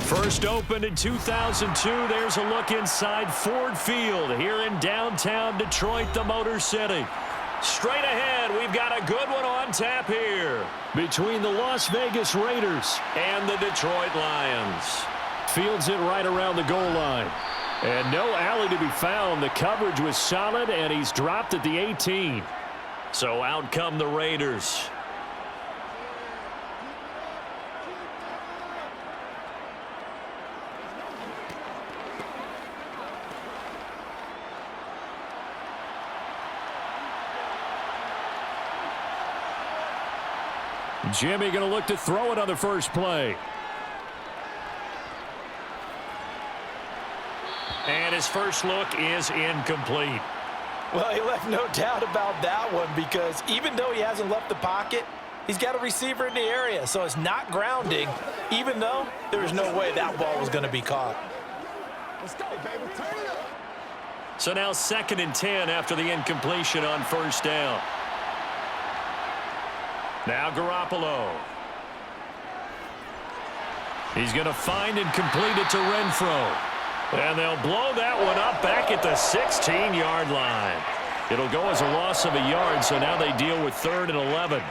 First opened in 2002. There's a look inside Ford Field here in downtown Detroit, the Motor City. Straight ahead, we've got a good one on tap here between the Las Vegas Raiders and the Detroit Lions. Fields it right around the goal line. And no alley to be found. The coverage was solid, and he's dropped at the 18. So out come the Raiders. Jimmy going to look to throw it on the first play. And his first look is incomplete. Well, he left no doubt about that one because even though he hasn't left the pocket, he's got a receiver in the area, so it's not grounding, even though there was no way that ball was going to be caught. Let's go, baby. Turn it up. So now 2nd and 10 after the incompletion on first down. Now Garoppolo. He's going to find and complete it to Renfro. And they'll blow that one up back at the 16-yard line. It'll go as a loss of a yard, so now they deal with 3rd and 11.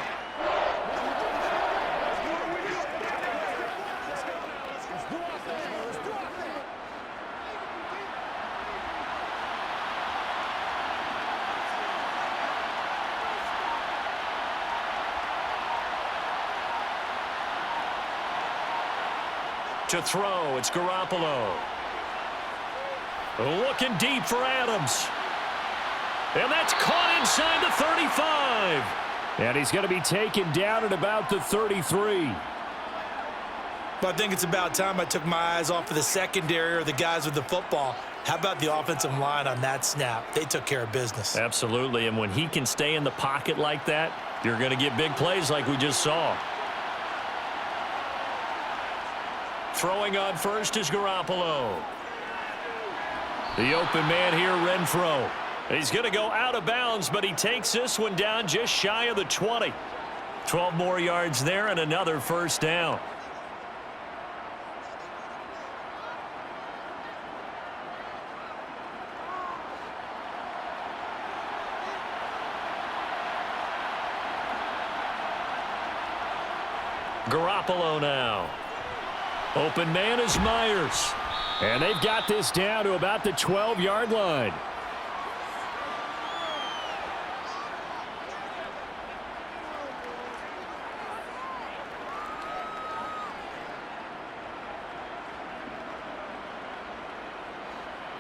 To throw, it's Garoppolo. Looking deep for Adams. And that's caught inside the 35. And he's going to be taken down at about the 33. But I think it's about time I took my eyes off of the secondary or the guys with the football. How about the offensive line on that snap? They took care of business. Absolutely, and when he can stay in the pocket like that, you're going to get big plays like we just saw. Throwing on first is Garoppolo. The open man here, Renfro. He's going to go out of bounds, but he takes this one down just shy of the 20. 12 more yards there and another first down. Garoppolo now. Open man is Myers. And they've got this down to about the 12-yard line.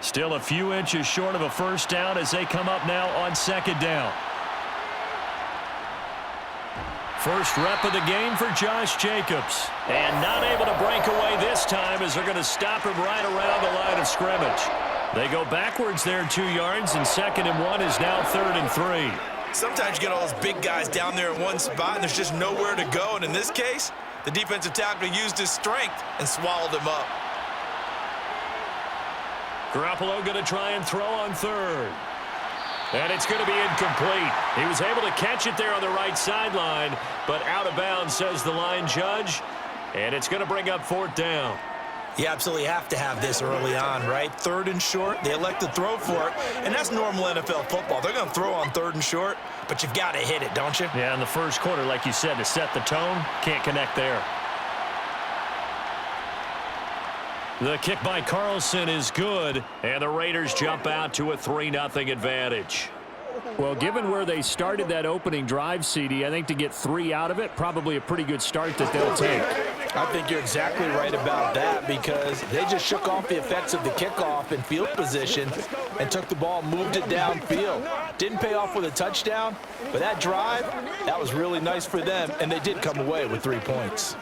Still a few inches short of a first down as they come up now on 2nd down. First rep of the game for Josh Jacobs. And not able to break away this time as they're going to stop him right around the line of scrimmage. They go backwards there 2 yards, and 2nd and 1 is now 3rd and 3. Sometimes you get all those big guys down there in one spot, and there's just nowhere to go. And in this case, the defensive tackle used his strength and swallowed him up. Garoppolo going to try and throw on 3rd. And it's going to be incomplete. He was able to catch it there on the right sideline, but out of bounds, says the line judge. And it's going to bring up 4th down. You absolutely have to have this early on, right? 3rd and short, they elect to throw for it, and that's normal NFL football. They're going to throw on 3rd and short, but you've got to hit it, don't you? Yeah, in the first quarter, like you said, to set the tone, can't connect there. The kick by Carlson is good, and the Raiders jump out to a 3-0 advantage. Well, given where they started that opening drive, CD, I think to get 3 out of it, probably a pretty good start that they'll take. I think you're exactly right about that because they just shook off the effects of the kickoff in field position and took the ball and moved it downfield. Didn't pay off with a touchdown, but that drive, that was really nice for them, and they did come away with 3 points.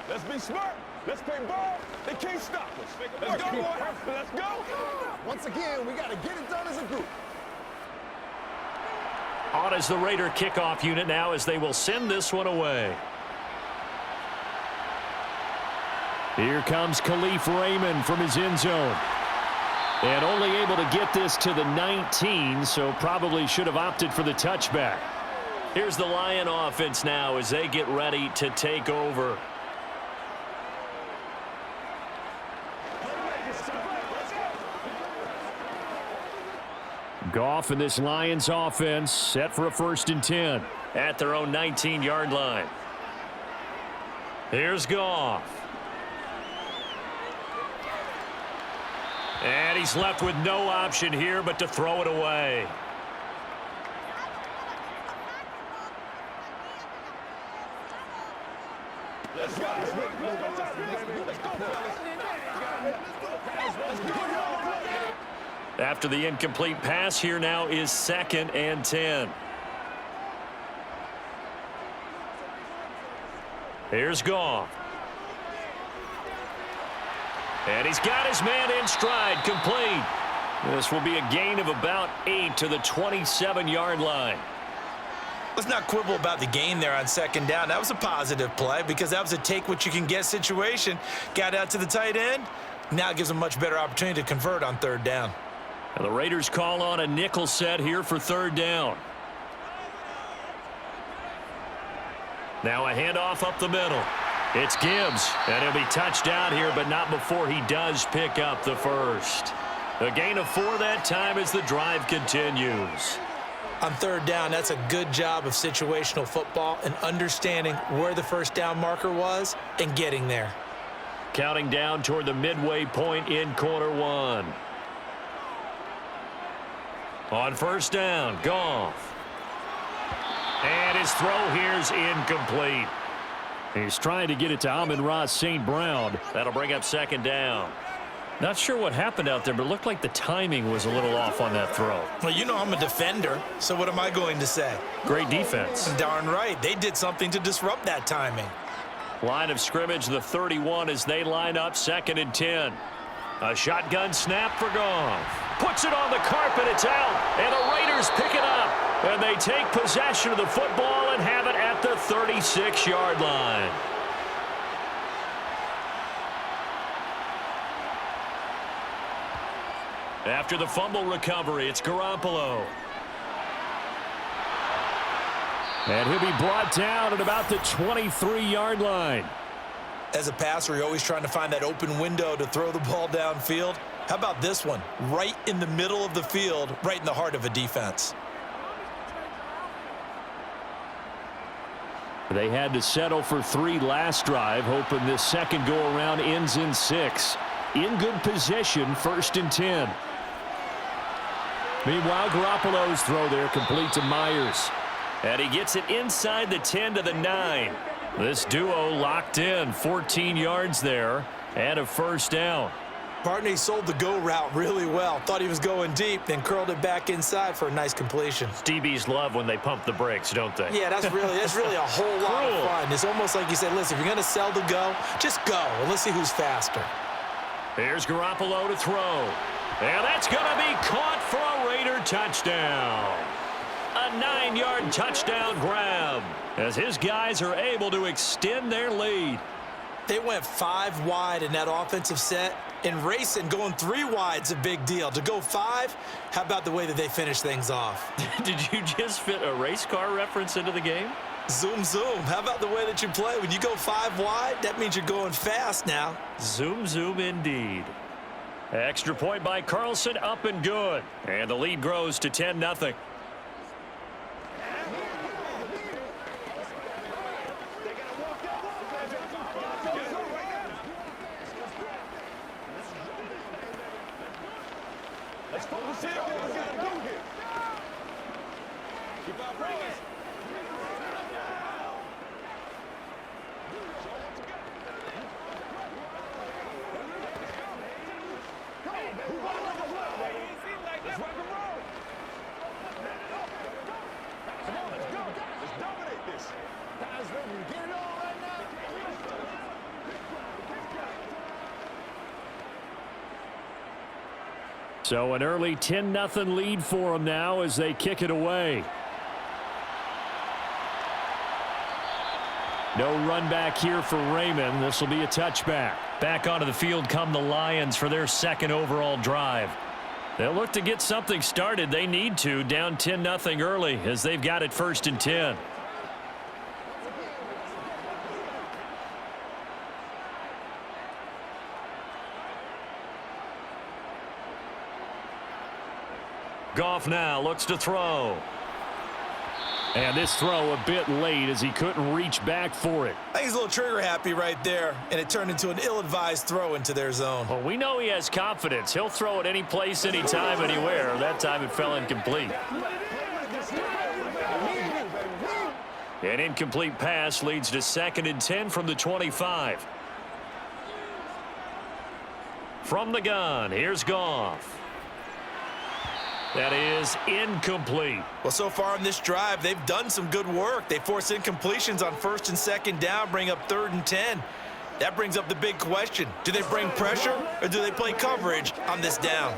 Let's be smart. Let's play ball. They can't stop us. Let's go, boy. Let's go. Once again, we got to get it done as a group. On as the Raider kickoff unit now as they will send this one away. Here comes Khalif Raymond from his end zone. And only able to get this to the 19, so probably should have opted for the touchback. Here's the Lion offense now as they get ready to take over. Goff and this Lions offense set for a 1st and 10 at their own 19-yard line. Here's Goff. And he's left with no option here but to throw it away. After the incomplete pass, here now is 2nd and 10. Here's Goff. And he's got his man in stride, complete. This will be a gain of about 8 to the 27-yard line. Let's not quibble about the gain there on 2nd down. That was a positive play because that was a take-what-you-can-get situation. Got out to the tight end. Now it gives them a much better opportunity to convert on 3rd down. And the Raiders call on a nickel set here for 3rd down. Now a handoff up the middle. It's Gibbs, and he'll be touched down here, but not before he does pick up the 1st. A gain of 4 that time as the drive continues. On 3rd down, that's a good job of situational football and understanding where the 1st down marker was and getting there. Counting down toward the midway point in quarter 1. On 1st down, Goff. And his throw here's incomplete. He's trying to get it to Amon-Ra St. Brown. That'll bring up 2nd down. Not sure what happened out there, but it looked like the timing was a little off on that throw. Well, you know I'm a defender, so what am I going to say? Great defense. Darn right. They did something to disrupt that timing. Line of scrimmage, the 31 as they line up 2nd and 10. A shotgun snap for Goff. Puts it on the carpet. It's out. And the Raiders pick it up. And they take possession of the football and have it at the 36-yard line. After the fumble recovery, it's Garoppolo. And he'll be brought down at about the 23-yard line. As a passer, you're always trying to find that open window to throw the ball downfield. How about this one? Right in the middle of the field, right in the heart of a defense. They had to settle for 3 last drive, hoping this second go-around ends in 6. In good position, 1st and 10. Meanwhile, Garoppolo's throw there complete to Myers. And he gets it inside the 10 to the 9. This duo locked in, 14 yards there, and a 1st down. Barney sold the go route really well. Thought he was going deep, then curled it back inside for a nice completion. DBs love when they pump the brakes, don't they? Yeah, that's really a whole lot of fun. It's almost like you said, listen, if you're going to sell the go, just go, and let's see who's faster. Here's Garoppolo to throw. And that's going to be caught for a Raider touchdown. A 9-yard touchdown grab as his guys are able to extend their lead. They went 5 wide in that offensive set, and racing going 3 wide's a big deal. To go 5, how about the way that they finish things off? Did you just fit a race car reference into the game? Zoom, zoom. How about the way that you play? When you go 5 wide, that means you're going fast now. Zoom, zoom indeed. Extra point by Carlson, up and good. And the lead grows to 10-0. Let's focus here. What we got to do here? Keep our prayers. Let's rock and roll. Come on, let's go. Let's dominate this. Guys, ready to get it on right now? So an early 10-0 lead for them now as they kick it away. No run back here for Raymond. This will be a touchback. Back onto the field come the Lions for their second overall drive. They'll look to get something started. They need to, down 10-0 early as they've got it 1st and 10. Goff now looks to throw. And this throw a bit late as he couldn't reach back for it. I think he's a little trigger happy right there, and it turned into an ill-advised throw into their zone. Well, we know he has confidence. He'll throw it any place, anytime, anywhere. That time it fell incomplete. An incomplete pass leads to 2nd and 10 from the 25. From the gun, here's Goff. That is incomplete. Well, so far on this drive, they've done some good work. They force incompletions on 1st and 2nd down, bring up 3rd and 10. That brings up the big question. Do they bring pressure or do they play coverage on this down?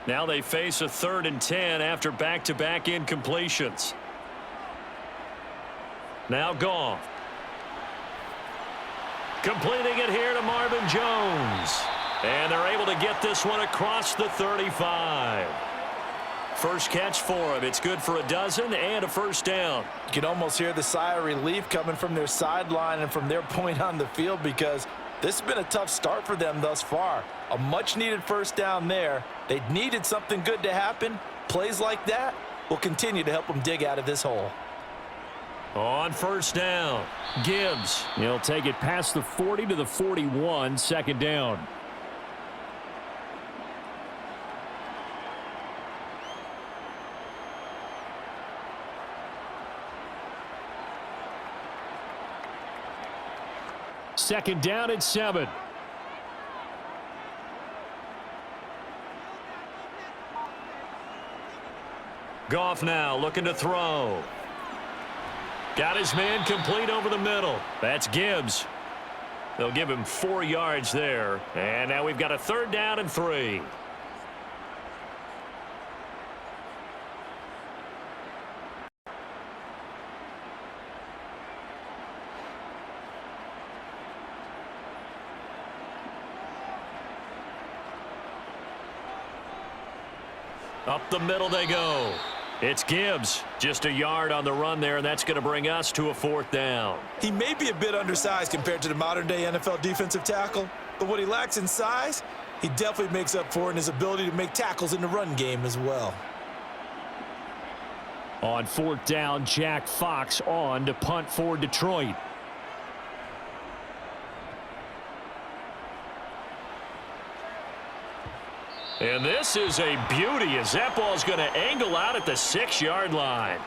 Now they face a 3rd and 10 after back-to-back incompletions. Now Goff. Completing it here to Marvin Jones. And they're able to get this one across the 35. First catch for him. It's good for a dozen and a 1st down. You can almost hear the sigh of relief coming from their sideline and from their point on the field because this has been a tough start for them thus far. A much-needed 1st down there. They needed something good to happen. Plays like that will continue to help them dig out of this hole. On 1st down, Gibbs. He'll take it past the 40 to the 41, 2nd down. Second down at 7. Goff now looking to throw. Got his man complete over the middle. That's Gibbs. They'll give him 4 yards there. And now we've got a 3rd down and 3. Up the middle they go. It's Gibbs. Just a yard on the run there, and that's going to bring us to a 4th down. He may be a bit undersized compared to the modern-day NFL defensive tackle, but what he lacks in size, he definitely makes up for in his ability to make tackles in the run game as well. On 4th down, Jack Fox on to punt for Detroit. And this is a beauty as that ball's going to angle out at the 6-yard line.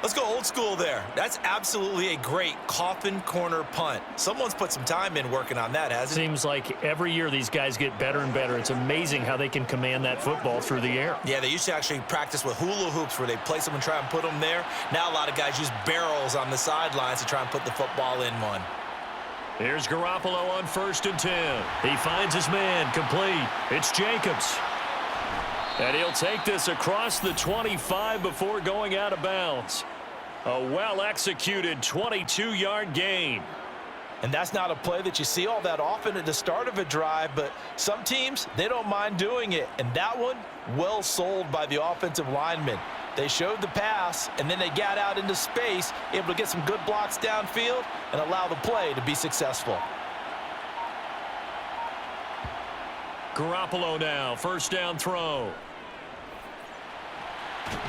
Let's go old school there. That's absolutely a great coffin corner punt. Someone's put some time in working on that, hasn't it? Seems like every year these guys get better and better. It's amazing how they can command that football through the air. Yeah, they used to actually practice with hula hoops where they place them and try and put them there. Now a lot of guys use barrels on the sidelines to try and put the football in one. Here's Garoppolo on 1st and 10. He finds his man complete. It's Jacobs. And he'll take this across the 25 before going out of bounds. A well-executed 22-yard gain. And that's not a play that you see all that often at the start of a drive, but some teams, they don't mind doing it. And that one, well sold by the offensive lineman. They showed the pass, and then they got out into space, able to get some good blocks downfield and allow the play to be successful. Garoppolo now, 1st down throw.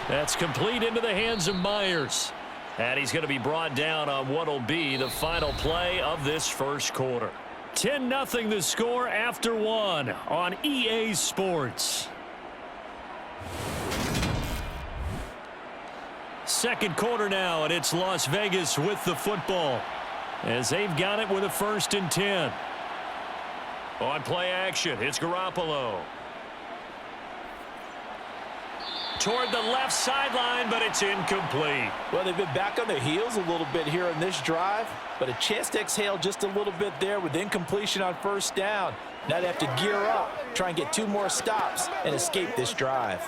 That's complete into the hands of Myers. And he's going to be brought down on what will be the final play of this 1st quarter. 10-0 the score after 1 on EA Sports. 2nd quarter now, and it's Las Vegas with the football as they've got it with a 1st and 10. On play action, it's Garoppolo. Toward the left sideline, but it's incomplete. Well, they've been back on their heels a little bit here in this drive, but a chance to exhale just a little bit there with incompletion on 1st down. Now they have to gear up, try and get 2 more stops, and escape this drive.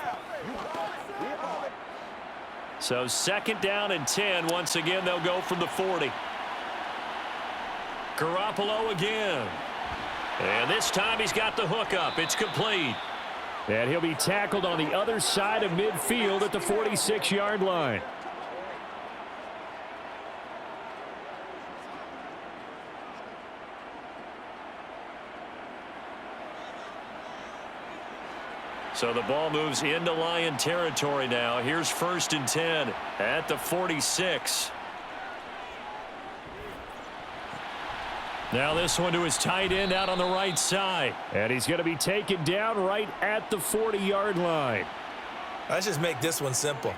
So 2nd down and 10. Once again, they'll go from the 40. Garoppolo again. And this time he's got the hook up. It's complete. And he'll be tackled on the other side of midfield at the 46-yard line. So the ball moves into Lion territory now. Here's 1st and 10 at the 46. Now this one to his tight end out on the right side. And he's going to be taken down right at the 40-yard line. Let's just make this one simple.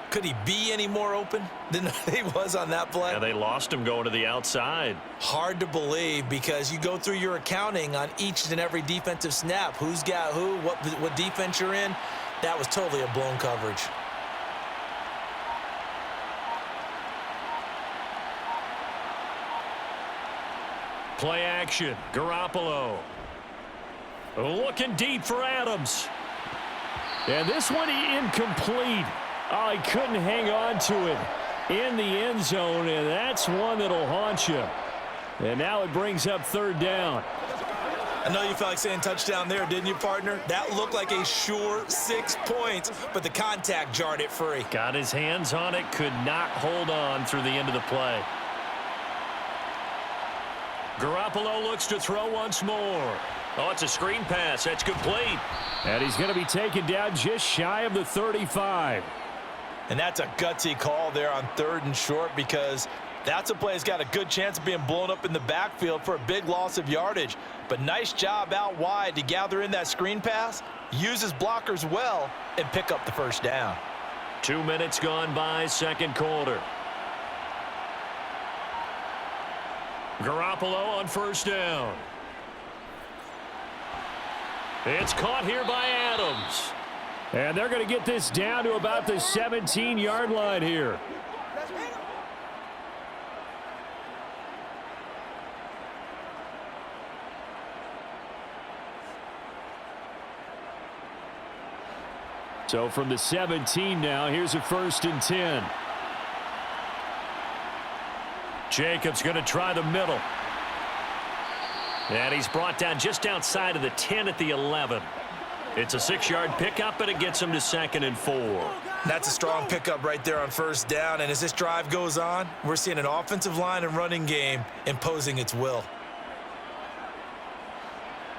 Could he be any more open than he was on that play? Yeah, they lost him going to the outside. Hard to believe because you go through your accounting on each and every defensive snap. Who's got who, what defense you're in. That was totally a blown coverage. Play action. Garoppolo. Looking deep for Adams. And this one incomplete. Oh, he couldn't hang on to it in the end zone, and that's one that'll haunt you. And now it brings up 3rd down. I know you felt like saying touchdown there, didn't you, partner? That looked like a sure 6 points, but the contact jarred it free. Got his hands on it, could not hold on through the end of the play. Garoppolo looks to throw once more. Oh, it's a screen pass. That's complete. And he's going to be taken down just shy of the 35. And that's a gutsy call there on 3rd and short because that's a play that's got a good chance of being blown up in the backfield for a big loss of yardage. But nice job out wide to gather in that screen pass, use his blockers well, and pick up the 1st down. 2 minutes gone by, 2nd quarter. Garoppolo on 1st down. It's caught here by Adams. And they're going to get this down to about the 17-yard line here. So from the 17 now, here's a 1st and 10. Jacobs going to try the middle. And he's brought down just outside of the 10 at the 11. It's a 6-yard pickup, and it gets him to 2nd and 4. That's a strong pickup right there on 1st down. And as this drive goes on, we're seeing an offensive line and running game imposing its will.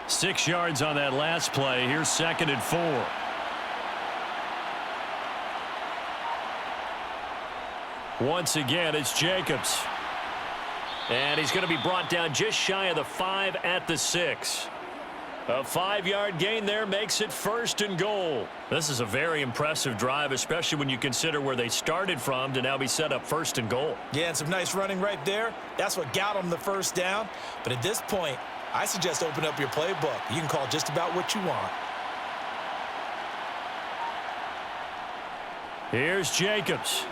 6 yards on that last play. Here's 2nd and 4. Once again, it's Jacobs. And he's going to be brought down just shy of the 5 at the 6. A 5-yard gain there makes it 1st and goal. This is a very impressive drive, especially when you consider where they started from to now be set up 1st and goal. Yeah, and some nice running right there. That's what got them the 1st down. But at this point, I suggest open up your playbook. You can call just about what you want. Here's Jacobs.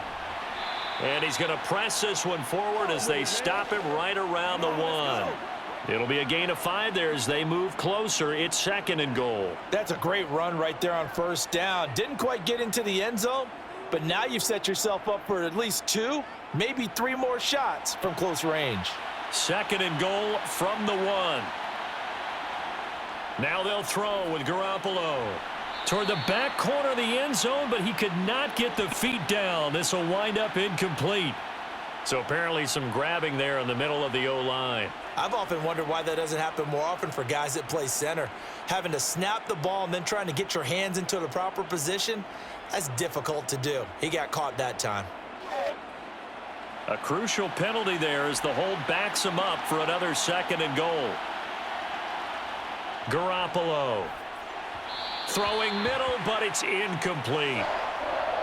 And he's going to press this one forward as they stop him right around the 1. It'll be a gain of 5 there as they move closer. It's 2nd and goal. That's a great run right there on 1st down. Didn't quite get into the end zone, but now you've set yourself up for at least 2, maybe 3 more shots from close range. 2nd and goal from the 1. Now they'll throw with Garoppolo. Toward the back corner of the end zone, but he could not get the feet down. This will wind up incomplete. So apparently some grabbing there in the middle of the O-line. I've often wondered why that doesn't happen more often for guys that play center. Having to snap the ball and then trying to get your hands into the proper position, that's difficult to do. He got caught that time. A crucial penalty there as the hold backs him up for another 2nd and goal. Garoppolo. Throwing middle, but it's incomplete.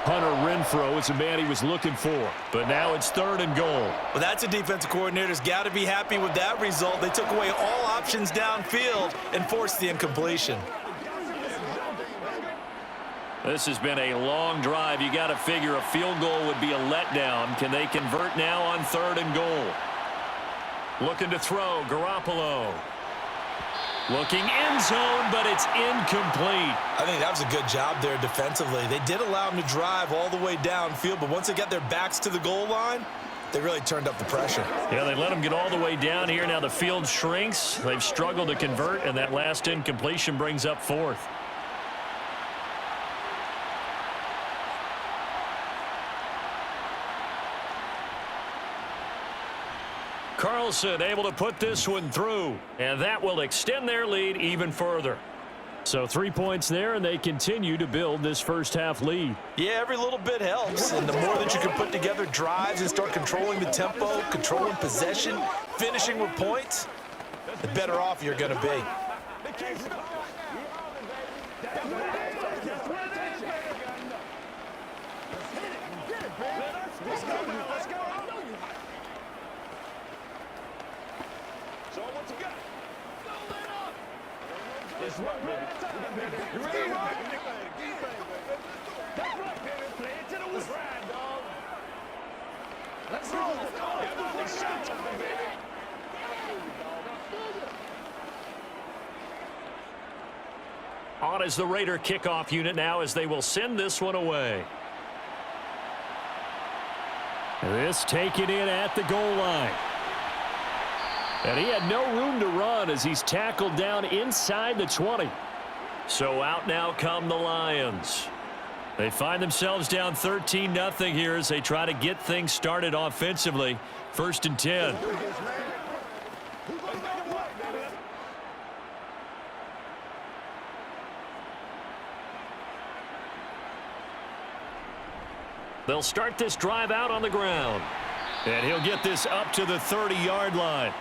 Hunter Renfrow is the man he was looking for, but now it's 3rd and goal. Well, that's a defensive coordinator's got to be happy with that result. They took away all options downfield and forced the incompletion. This has been a long drive. You got to figure a field goal would be a letdown. Can they convert now on 3rd and goal? Looking to throw, Garoppolo. Looking end zone, but it's incomplete. I think that was a good job there defensively. They did allow them to drive all the way downfield, but once they got their backs to the goal line, they really turned up the pressure. Yeah, they let them get all the way down here. Now the field shrinks. They've struggled to convert, and that last incompletion brings up fourth. Carlson able to put this one through, and that will extend their lead even further. So 3 points there, and they continue to build this first half lead. Yeah, every little bit helps, and the more that you can put together drives and start controlling the tempo, controlling possession, finishing with points, the better off you're going to be. You ready, Rob? That's right, baby. Play it to the woods. Dog. Let's go. Let's go. On is the Raider kickoff unit now as they will send this one away. This taken in at the goal line. And he had no room to run as he's tackled down inside the 20. So out now come the Lions. They find themselves down 13-0 here as they try to get things started offensively. 1st and 10. They'll start this drive out on the ground. And he'll get this up to the 30-yard line.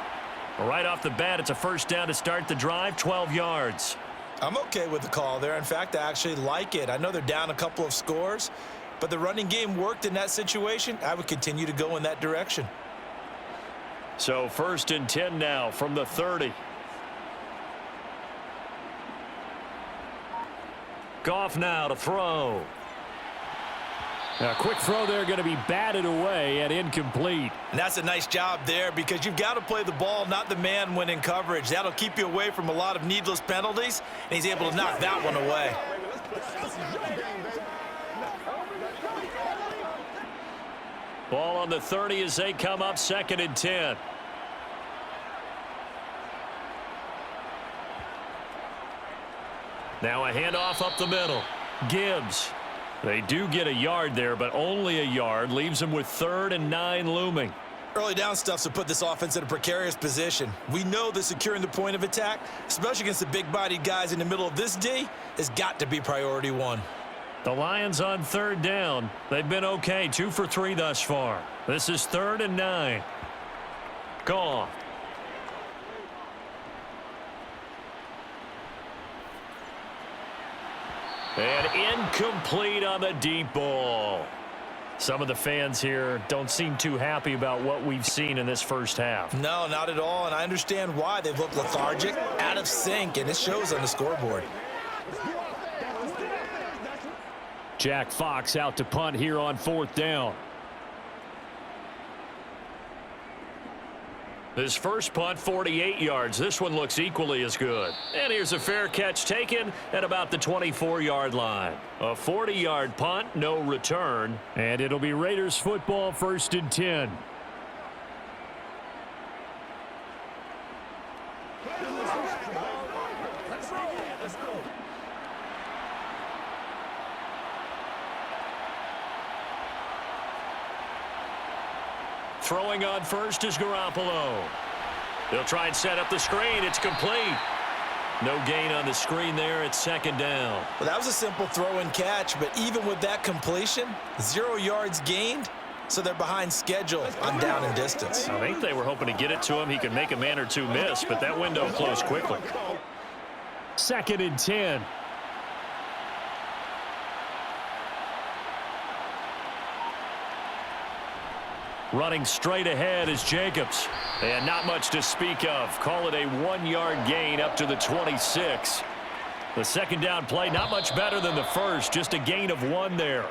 Right off the bat, it's a first down to start the drive, 12 yards. I'm okay with the call there. In fact, I actually like it. I know they're down a couple of scores, but the running game worked in that situation. I would continue to go in that direction. So 1st and 10 now from the 30. Goff now to throw. A quick throw there going to be batted away and incomplete. And that's a nice job there because you've got to play the ball, not the man when in coverage. That'll keep you away from a lot of needless penalties, and he's able to knock that one away. Ball on the 30 as they come up 2nd and 10. Now a handoff up the middle. Gibbs. They do get a yard there, but only a yard. Leaves them with 3rd and 9 looming. Early down stuff's to put this offense in a precarious position. We know that securing the point of attack, especially against the big-bodied guys in the middle of this D, has got to be priority one. The Lions on 3rd down. They've been okay, 2 for 3 thus far. This is 3rd and 9. Goff. And incomplete on the deep ball. Some of the fans here don't seem too happy about what we've seen in this first half. No, not at all, and I understand why. They've looked lethargic, out of sync, and it shows on the scoreboard. Jack Fox out to punt here on 4th down. His first punt, 48 yards. This one looks equally as good. And here's a fair catch taken at about the 24-yard line. A 40-yard punt, no return. And it'll be Raiders football, 1st and 10. Throwing on first is Garoppolo. They'll try and set up the screen. It's complete. No gain on the screen there. It's 2nd down. Well, that was a simple throw and catch, but even with that completion, 0 yards gained, so they're behind schedule on down and distance. I think they were hoping to get it to him. He could make a man or two miss, but that window closed quickly. 2nd and 10. Running straight ahead is Jacobs. And not much to speak of. Call it a 1-yard gain up to the 26. The 2nd down play, not much better than the first. Just a gain of 1 there.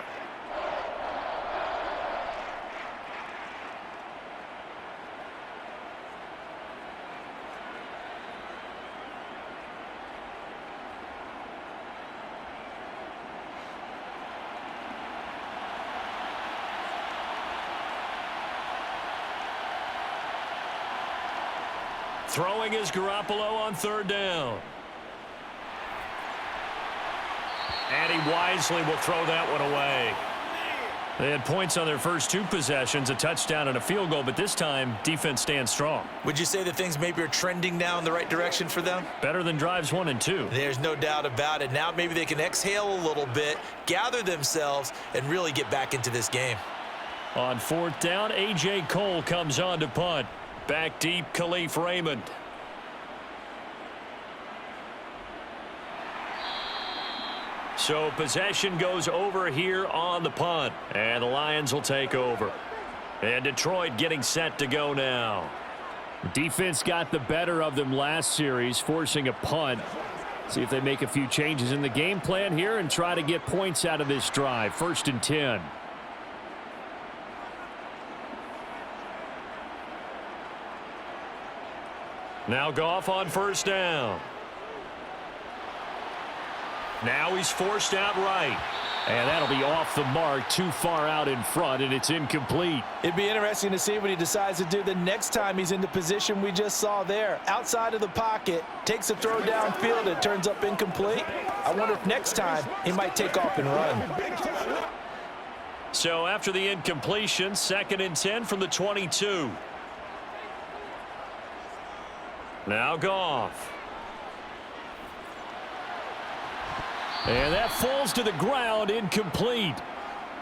Throwing is Garoppolo on third down. And he wisely will throw that one away. They had points on their first two possessions, a touchdown and a field goal, but this time, defense stands strong. Would you say that things maybe are trending now in the right direction for them? Better than drives 1 and 2. There's no doubt about it. Now maybe they can exhale a little bit, gather themselves, and really get back into this game. On fourth down, A.J. Cole comes on to punt. Back deep, Khalif Raymond. So possession goes over here on the punt, and the Lions will take over. And Detroit getting set to go now. Defense got the better of them last series, forcing a punt. See if they make a few changes in the game plan here and try to get points out of this drive. 1st and 10. Now Goff on first down. Now he's forced out right. And that'll be off the mark, too far out in front, and it's incomplete. It'd be interesting to see what he decides to do the next time he's in the position we just saw there. Outside of the pocket, takes a throw downfield, it turns up incomplete. I wonder if next time he might take off and run. So after the incompletion, 2nd and 10 from the 22. Now Goff. And that falls to the ground, incomplete.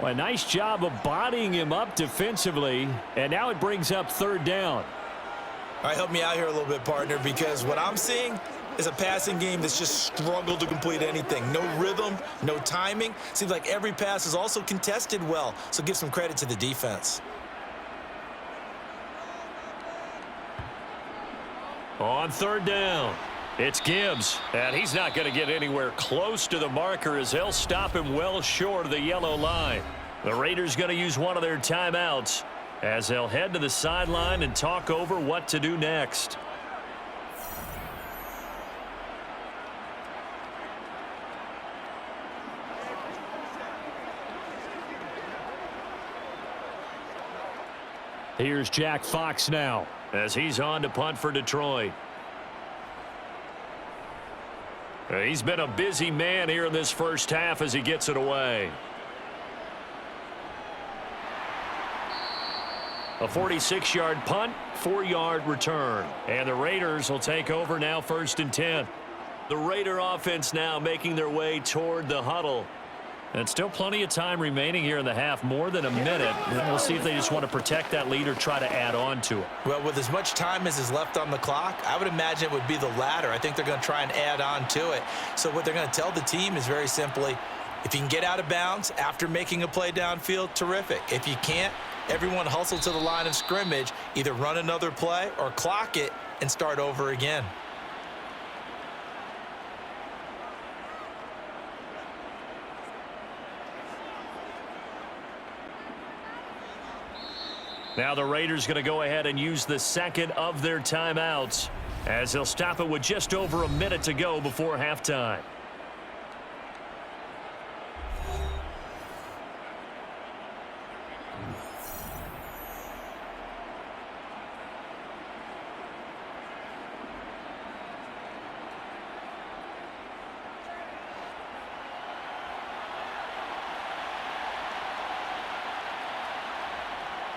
Well, a nice job of bodying him up defensively, and now it brings up 3rd down. All right, help me out here a little bit, partner, because what I'm seeing is a passing game that's just struggled to complete anything. No rhythm, no timing. Seems like every pass is also contested well, so give some credit to the defense. On 3rd down. It's Gibbs, and he's not going to get anywhere close to the marker as they'll stop him well short of the yellow line. The Raiders going to use one of their timeouts as they'll head to the sideline and talk over what to do next. Here's Jack Fox now as he's on to punt for Detroit. He's been a busy man here in this first half as he gets it away. A 46-yard punt, 4-yard return. And the Raiders will take over now 1st and 10. The Raider offense now making their way toward the huddle. And still plenty of time remaining here in the half, more than a minute. And we'll see if they just want to protect that lead or try to add on to it. Well, with as much time as is left on the clock, I would imagine it would be the latter. I think they're going to try and add on to it. So what they're going to tell the team is very simply, if you can get out of bounds after making a play downfield, terrific. If you can't, everyone hustle to the line of scrimmage, either run another play or clock it and start over again. Now the Raiders going to go ahead and use the 2nd of their timeouts as they'll stop it with just over a minute to go before halftime.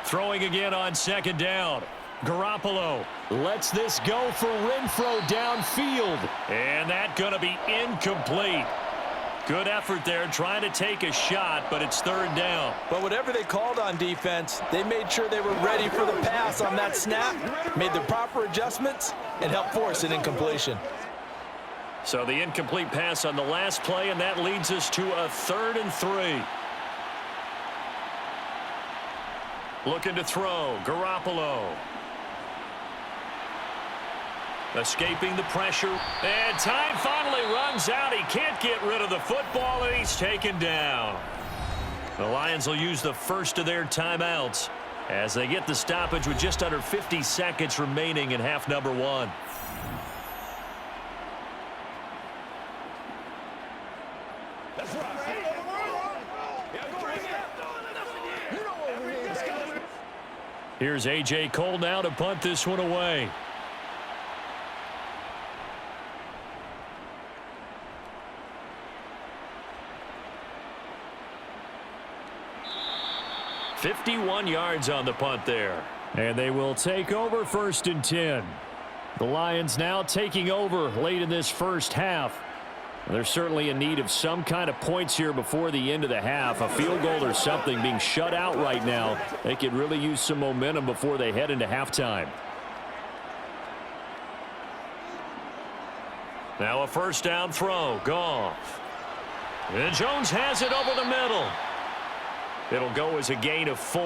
Throwing again on 2nd down. Garoppolo lets this go for Renfro downfield. And that's going to be incomplete. Good effort there trying to take a shot, but it's 3rd down. But whatever they called on defense, they made sure they were ready for the pass on that snap, made the proper adjustments, and helped force an incompletion. So the incomplete pass on the last play, and that leads us to a 3rd and 3. Looking to throw, Garoppolo. Escaping the pressure, and time finally runs out. He can't get rid of the football, and he's taken down. The Lions will use the first of their timeouts as they get the stoppage with just under 50 seconds remaining in half number 1. Here's A.J. Cole now to punt this one away. 51 yards on the punt there. And they will take over 1st and 10. The Lions now taking over late in this first half. They're certainly in need of some kind of points here before the end of the half. A field goal or something, being shut out right now. They could really use some momentum before they head into halftime. Now a first down throw. Goff. And Jones has it over the middle. It'll go as a gain of 4,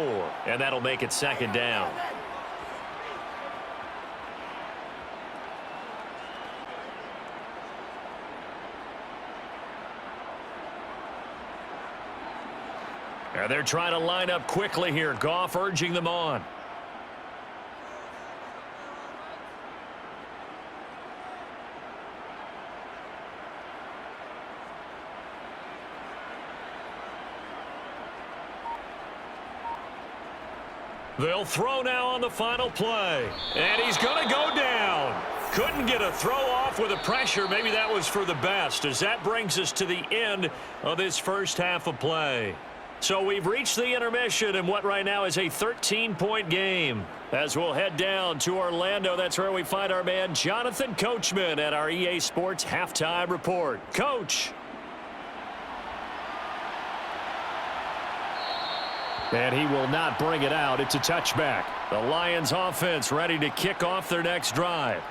and that'll make it 2nd down. And they're trying to line up quickly here. Goff urging them on. They'll throw now on the final play. And he's going to go down. Couldn't get a throw off with the pressure. Maybe that was for the best, as that brings us to the end of this first half of play. So we've reached the intermission in what right now is a 13-point game. As we'll head down to Orlando, that's where we find our man Jonathan Coachman at our EA Sports Halftime Report. Coach. And he will not bring it out. It's a touchback. The Lions offense ready to kick off their next drive.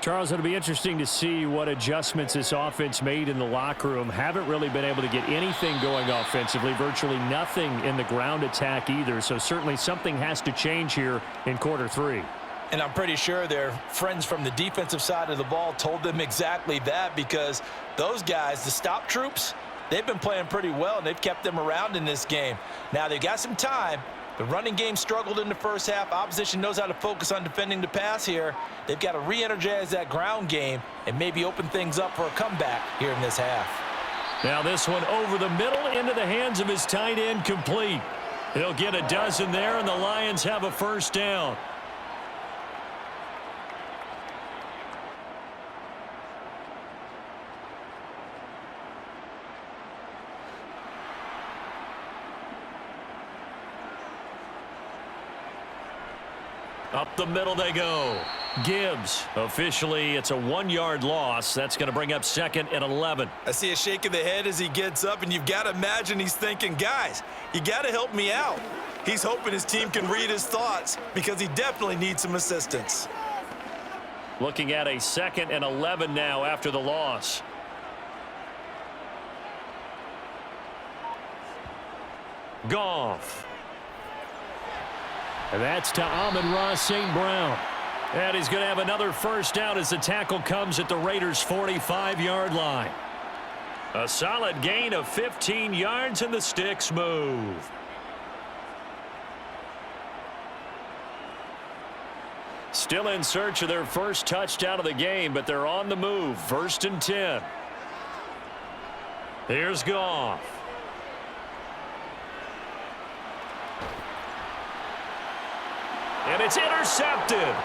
Charles, it'll be interesting to see what adjustments this offense made in the locker room. Haven't really been able to get anything going offensively, virtually nothing in the ground attack either. So certainly something has to change here in quarter 3. And I'm pretty sure their friends from the defensive side of the ball told them exactly that, because those guys, the stop troops, they've been playing pretty well, and they've kept them around in this game. Now, they've got some time. The running game struggled in the first half. Opposition knows how to focus on defending the pass here. They've got to re-energize that ground game and maybe open things up for a comeback here in this half. Now this one over the middle into the hands of his tight end, complete. He'll get a dozen there, and the Lions have a first down. Up the middle they go. Gibbs. Officially, it's a 1-yard loss. That's going to bring up 2nd and 11. I see a shake of the head as he gets up, and you've got to imagine he's thinking, guys, you got to help me out. He's hoping his team can read his thoughts, because he definitely needs some assistance. Looking at a 2nd and 11 now after the loss. Goff. And that's to Amon-Ra St. Brown. And he's going to have another first down as the tackle comes at the Raiders' 45-yard line. A solid gain of 15 yards, and the sticks move. Still in search of their first touchdown of the game, but they're on the move. 1st and 10. Here's Goff. And it's intercepted.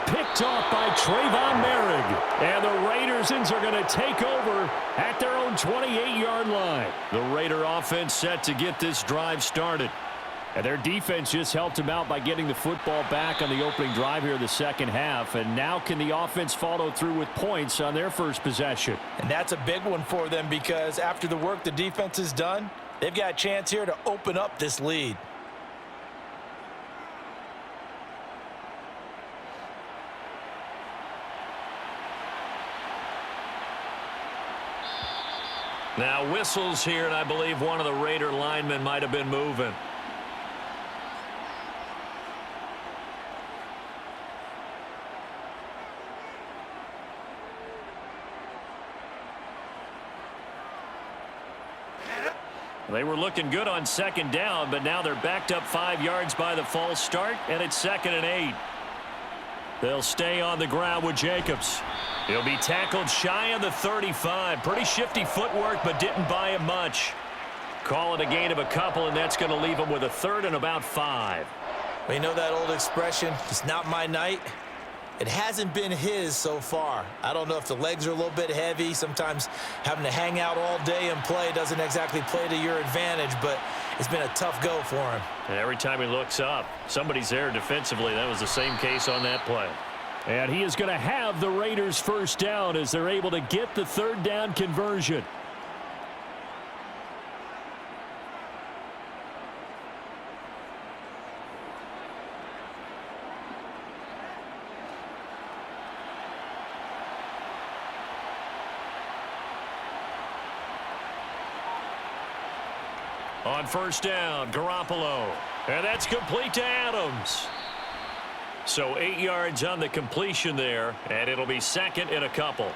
Picked off by Trayvon Merrick. And the Raiders are going to take over at their own 28-yard line. The Raider offense set to get this drive started. And their defense just helped them out by getting the football back on the opening drive here in the second half. And now can the offense follow through with points on their first possession? And that's a big one for them, because after the work the defense has done, they've got a chance here to open up this lead. Now whistles here, and I believe one of the Raider linemen might have been moving. They were looking good on 2nd down, but now they're backed up 5 yards by the false start, and it's 2nd and 8. They'll stay on the ground with Jacobs. He'll be tackled shy of the 35. Pretty shifty footwork, but didn't buy him much. Call it a gain of a couple, and that's going to leave him with a 3rd and about 5. We know that old expression, it's not my night. It hasn't been his so far. I don't know if the legs are a little bit heavy. Sometimes having to hang out all day and play doesn't exactly play to your advantage, but it's been a tough go for him. And every time he looks up, somebody's there defensively. That was the same case on that play. And he is going to have the Raiders first down as they're able to get the third down conversion. On first down, Garoppolo. And that's complete to Adams. So 8 yards on the completion there, and it'll be second and a couple.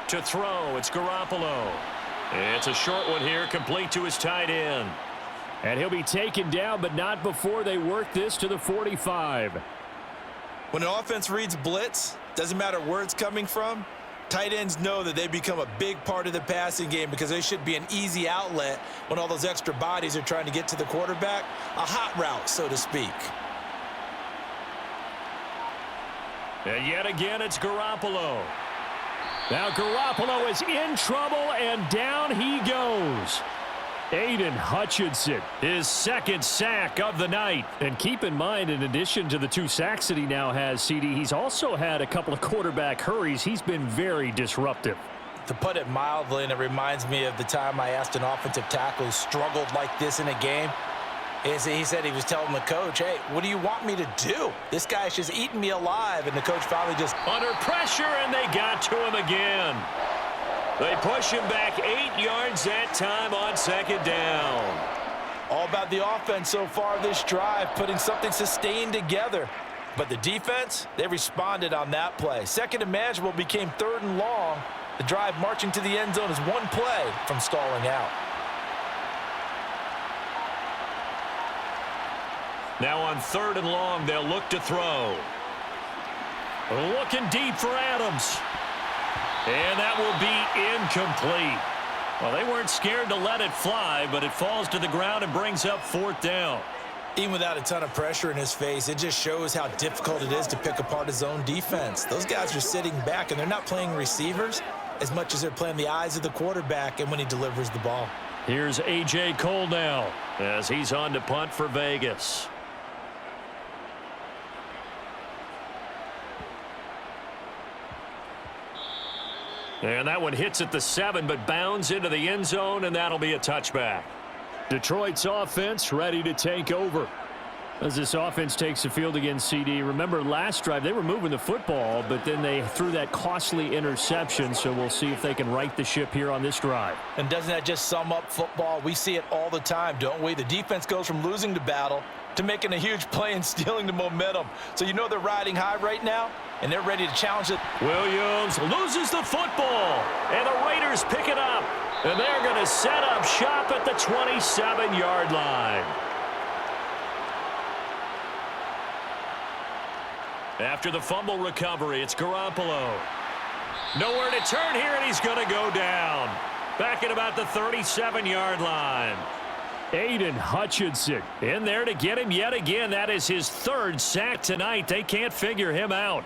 To throw, it's Garoppolo. It's a short one here, complete to his tight end. And he'll be taken down, but not before they work this to the 45. When an offense reads blitz, doesn't matter where it's coming from, tight ends know that they become a big part of the passing game because they should be an easy outlet when all those extra bodies are trying to get to the quarterback. A hot route, so to speak. And yet again, it's Garoppolo. Now Garoppolo is in trouble, and down he goes. Aiden Hutchinson, his second sack of the night. And keep in mind, in addition to the 2 sacks that he now has, CD, he's also had a couple of quarterback hurries. He's been very disruptive. To put it mildly, and it reminds me of the time I asked an offensive tackle who struggled like this in a game, he said he was telling the coach, hey, what do you want me to do? This guy's just eating me alive. And the coach finally just... Under pressure, and they got to him again. They push him back 8 yards that time on second down. All about the offense so far this drive, putting something sustained together. But the defense, they responded on that play. Second and manageable became third and long. The drive marching to the end zone is one play from stalling out. Now on third and long, they'll look to throw. Looking deep for Adams. And that will be incomplete. Well, they weren't scared to let it fly, but it falls to the ground and brings up fourth down. Even without a ton of pressure in his face, it just shows how difficult it is to pick apart his own defense. Those guys are sitting back, and they're not playing receivers as much as they're playing the eyes of the quarterback and when he delivers the ball. Here's A.J. Cole now as he's on to punt for Vegas. And that one hits at the 7, but bounds into the end zone, and that'll be a touchback. Detroit's offense ready to take over. As this offense takes the field against CD, remember last drive they were moving the football, but then they threw that costly interception, so we'll see if they can right the ship here on this drive. And doesn't that just sum up football? We see it all the time, don't we? The defense goes from losing the battle to making a huge play and stealing the momentum. So you know they're riding high right now, and they're ready to challenge it. Williams loses the football, and the Raiders pick it up. And they're going to set up shop at the 27-yard line. After the fumble recovery, it's Garoppolo. Nowhere to turn here, and he's going to go down. Back at about the 37-yard line. Aiden Hutchinson in there to get him yet again. That is his third sack tonight. They can't figure him out.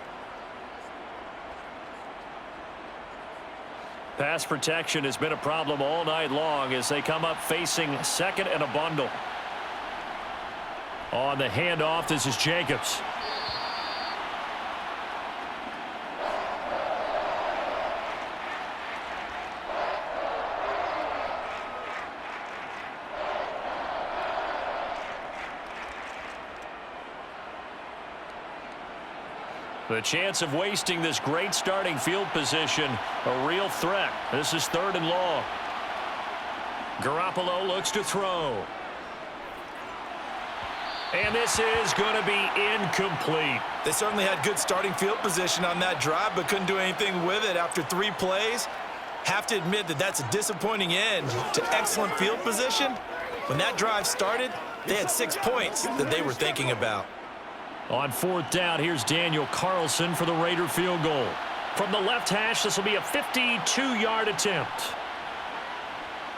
Pass protection has been a problem all night long as they come up facing second and a bundle. On the handoff, this is Jacobs. The chance of wasting this great starting field position, a real threat. This is third and long. Garoppolo looks to throw. And this is going to be incomplete. They certainly had good starting field position on that drive, but couldn't do anything with it after 3 plays. Have to admit that that's a disappointing end to excellent field position. When that drive started, they had 6 points that they were thinking about. On fourth down, here's Daniel Carlson for the Raider field goal. From the left hash, this will be a 52-yard attempt.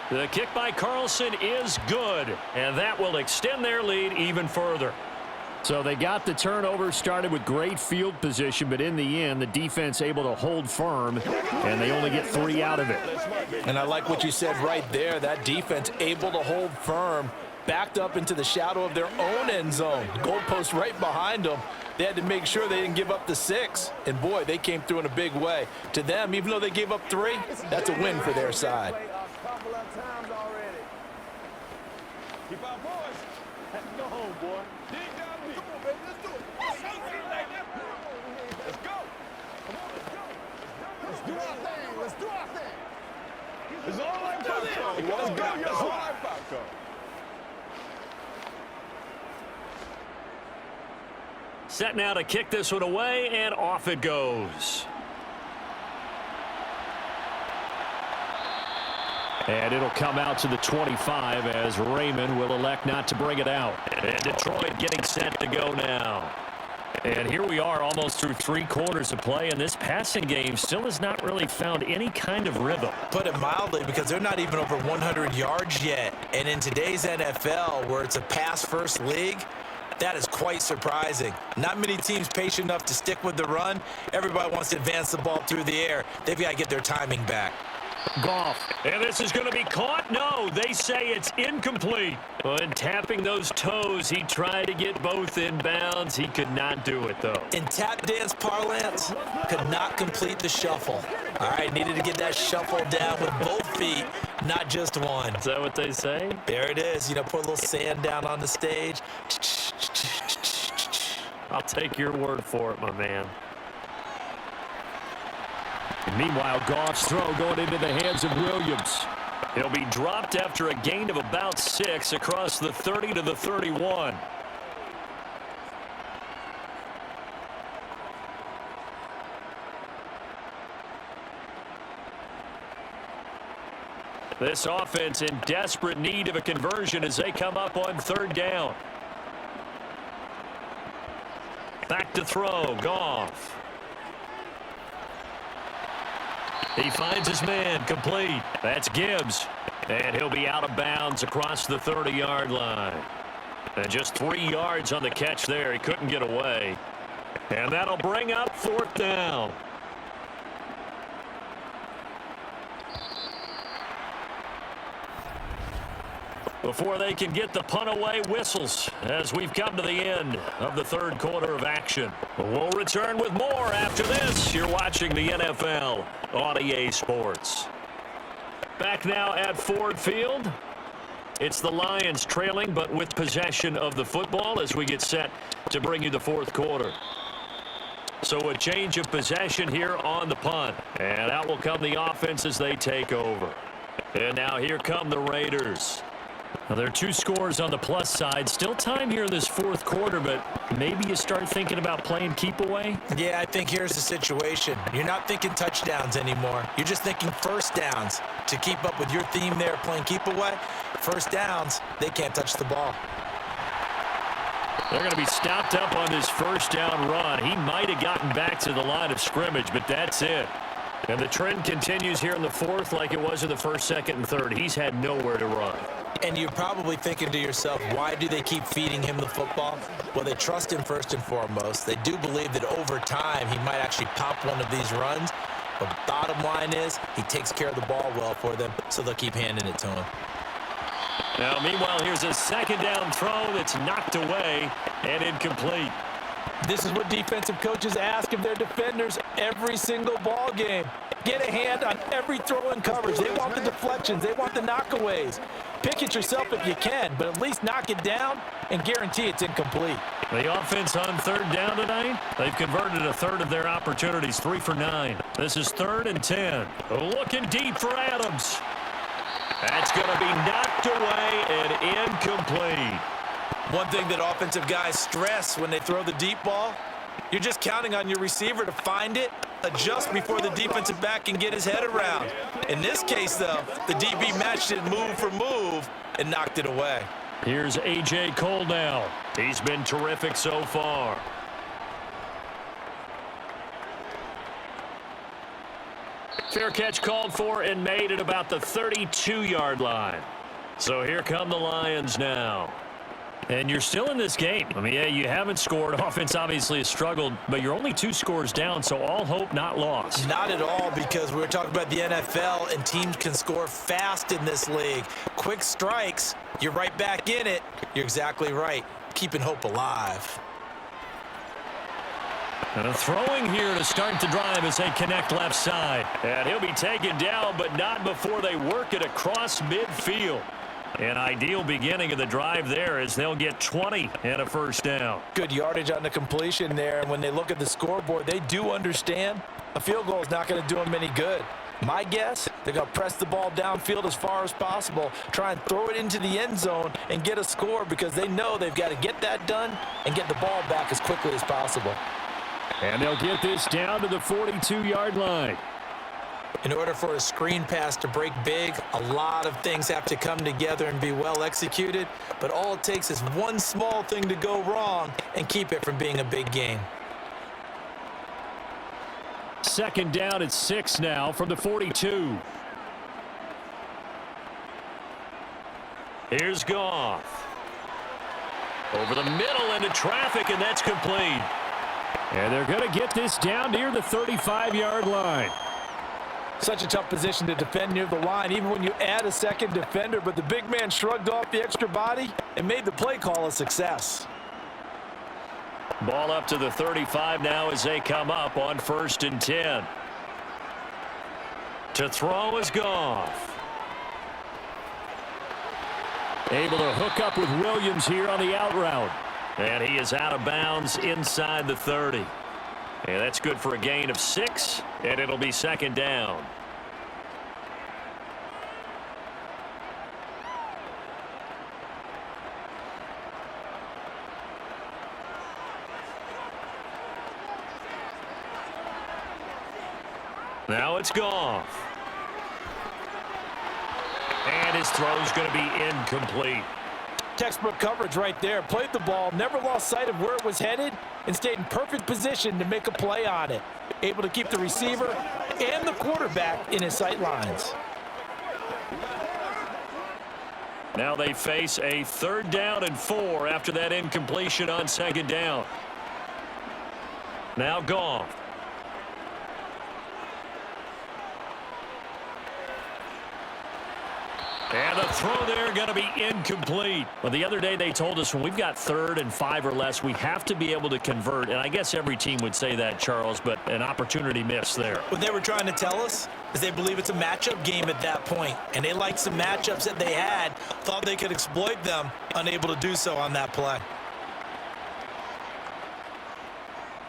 The kick by Carlson is good, and that will extend their lead even further. So they got the turnover started with great field position, but in the end, the defense able to hold firm, and they only get 3 out of it. And I like what you said right there. That defense able to hold firm, backed up into the shadow of their own end zone. Goalpost right behind them. They had to make sure they didn't give up the 6. And, boy, they came through in a big way. To them, even though they gave up 3, that's a win for their side. Keep our boys. Go home, boy. Dig down deep. Come on, baby. Let's do it. Let's go. Come on, let's go. Let's do our thing. Let's do our thing. It's all like popcorn. Let's go. It's all like popcorn. Set now to kick this one away, and off it goes. And it'll come out to the 25 as Raymond will elect not to bring it out. And Detroit getting set to go now. And here we are almost through 3 quarters of play, and this passing game still has not really found any kind of rhythm. Put it mildly, because they're not even over 100 yards yet. And in today's NFL, where it's a pass-first league, that is quite surprising. Not many teams patient enough to stick with the run. Everybody wants to advance the ball through the air. They've got to get their timing back. Goff, and this is going to be caught. No, they say it's incomplete. And tapping those toes, he tried to get both in bounds. He could not do it, though. In tap dance parlance, could not complete the shuffle. All right, needed to get that shuffle down with both feet, not just one. Is that what they say? There it is. You know, put a little sand down on the stage. I'll take your word for it, my man. Meanwhile, Goff's throw going into the hands of Williams. He'll be dropped after a gain of about 6 across the 30 to the 31. This offense in desperate need of a conversion as they come up on 3rd down. Back to throw, Goff. He finds his man, complete. That's Gibbs. And he'll be out of bounds across the 30-yard line. And just 3 yards on the catch there. He couldn't get away. And that'll bring up 4th down. Before they can get the punt away, whistles as we've come to the end of the 3rd quarter of action. We'll return with more after this. You're watching the NFL on EA Sports. Back now at Ford Field. It's the Lions trailing, but with possession of the football as we get set to bring you the 4th quarter. So a change of possession here on the punt. And out will come the offense as they take over. And now here come the Raiders. Now, there are 2 scores on the plus side. Still time here in this 4th quarter, but maybe you start thinking about playing keep away? Yeah, I think here's the situation. You're not thinking touchdowns anymore. You're just thinking first downs. To keep up with your theme there, playing keep away, first downs, they can't touch the ball. They're going to be stopped up on this first down run. He might have gotten back to the line of scrimmage, but that's it. And the trend continues here in the 4th like it was in the 1st, 2nd, and 3rd. He's had nowhere to run. And you're probably thinking to yourself, why do they keep feeding him the football? Well, they trust him first and foremost. They do believe that over time he might actually pop one of these runs. But bottom line is he takes care of the ball well for them, so they'll keep handing it to him. Now, meanwhile, here's a 2nd down throw that's knocked away and incomplete. This is what defensive coaches ask of their defenders every single ball game. Get a hand on every throw in coverage. They want the deflections. They want the knockaways. Pick it yourself if you can, but at least knock it down and guarantee it's incomplete. The offense on 3rd down tonight, they've converted a 1/3 of their opportunities, 3 for 9. This is 3rd and 10. Looking deep for Adams. That's going to be knocked away and incomplete. One thing that offensive guys stress when they throw the deep ball, you're just counting on your receiver to find it, adjust before the defensive back can get his head around. In this case, though, the DB matched it move for move and knocked it away. Here's A.J. Cole now. He's been terrific so far. Fair catch called for and made at about the 32-yard line. So here come the Lions now. And you're still in this game. I mean, yeah, you haven't scored. Offense obviously has struggled, but you're only 2 scores down, so all hope not lost. Not at all, because we were talking about the NFL, and teams can score fast in this league. Quick strikes, you're right back in it. You're exactly right. Keeping hope alive. And a throwing here to start the drive as they connect left side. And he'll be taken down, but not before they work it across midfield. An ideal beginning of the drive there as they'll get 20 and a first down. Good yardage on the completion there, and when they look at the scoreboard, they do understand a field goal is not going to do them any good. My guess, they're going to press the ball downfield as far as possible, try and throw it into the end zone and get a score, because they know they've got to get that done and get the ball back as quickly as possible. And they'll get this down to the 42-yard line. In order for a screen pass to break big, a lot of things have to come together and be well executed, but all it takes is one small thing to go wrong and keep it from being a big game. Second down at 6 now from the 42. Here's Goff. Over the middle into traffic, and that's complete. And they're going to get this down near the 35-yard line. Such a tough position to defend near the line, even when you add a second defender, but the big man shrugged off the extra body and made the play call a success. Ball up to the 35 now as they come up on 1st and 10. To throw is Goff. Able to hook up with Williams here on the out route. And he is out of bounds inside the 30. And that's good for a gain of 6, and it'll be second down. Now it's Goff. And his throw's going to be incomplete. Textbook coverage right there. Played the ball, never lost sight of where it was headed, and stayed in perfect position to make a play on it. Able to keep the receiver and the quarterback in his sight lines. Now they face a 3rd down and 4 after that incompletion on 2nd down. Now Goff. And the throw there going to be incomplete. Well, the other day they told us when we've got 3rd and 5 or less, we have to be able to convert. And I guess every team would say that, Charles, but an opportunity missed there. What they were trying to tell us is they believe it's a matchup game at that point. And they liked some matchups that they had, thought they could exploit them, unable to do so on that play.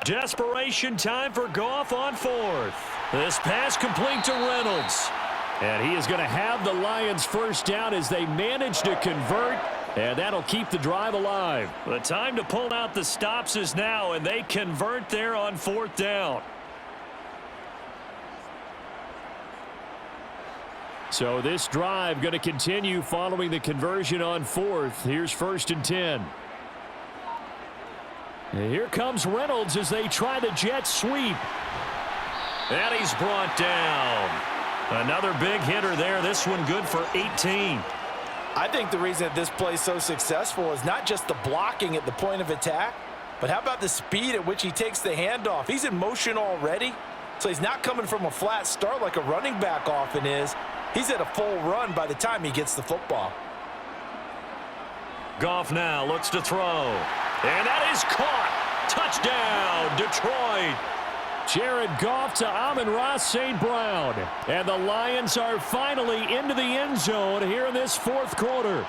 Desperation time for Goff on 4th. This pass complete to Reynolds. And he is going to have the Lions first down as they manage to convert, and that'll keep the drive alive. The time to pull out the stops is now, and they convert there on 4th down. So this drive going to continue following the conversion on 4th. Here's 1st and 10. And here comes Reynolds as they try the jet sweep. And he's brought down. Another big hitter there. This one good for 18. I think the reason that this play is so successful is not just the blocking at the point of attack, but how about the speed at which he takes the handoff? He's in motion already, so he's not coming from a flat start like a running back often is. He's at a full run by the time he gets the football. Goff now looks to throw. And that is caught. Touchdown, Detroit. Jared Goff to Amon-Ra St. Brown. And the Lions are finally into the end zone here in this 4th quarter.